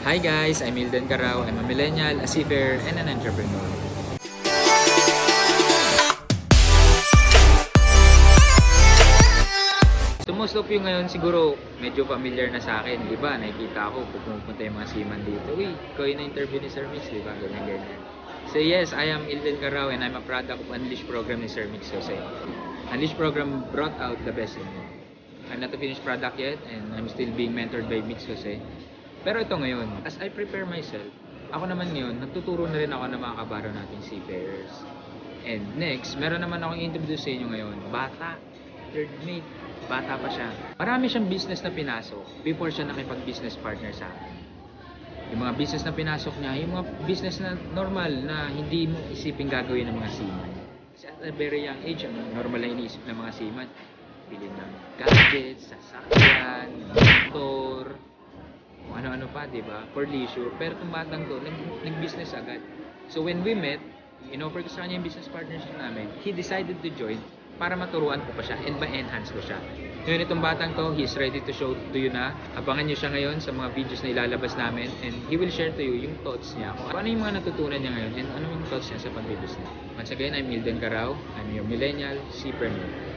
Hi guys, I'm Ylden Carrao. I'm a millennial, a seafarer, and an entrepreneur. So most of you ngayon siguro medyo familiar na sa akin, di ba? Nakikita ko pupunta yung mga seaman dito. Uy, ikaw yung na-interview ni Sir Mix, di ba? Ganyan. So yes, I am Ylden Carrao and I'm a product of Unleash program ni Sir Mix Jose. Unleash program brought out the best in me. I'm not a finished product yet and I'm still being mentored by Mix Jose. Pero ito ngayon, as I prepare myself, ako naman ngayon, nagtuturo na rin ako ng mga kabaro nating seafarers. And next, meron naman akong introduce sa inyo ngayon, bata, third mate, bata pa siya. Marami siyang business na pinasok before siya nakipag-business partner sa akin. Yung mga business na pinasok niya, yung mga business na normal na hindi mo isipin gagawin ng mga seaman. Kasi at a very young age, ang normal na iniisip ng mga seaman, bilhin ng gadgets, sasakyan, motor, kung ano-ano pa, di ba? For leisure. Pero itong batang to, nag-business agad. So when we met, in-offer ko sa kanya yung business partnership namin, he decided to join para maturuan ko pa siya and ma-enhance ko siya. Ngayon itong batang to, he's ready to show to you na. Abangan nyo siya ngayon sa mga videos na ilalabas namin and he will share to you yung thoughts niya. Kung ano yung mga natutunan niya ngayon and ano yung thoughts niya sa pag-videos niya. Once again, I'm Ylden Carrao. I'm your millennial seapreneur.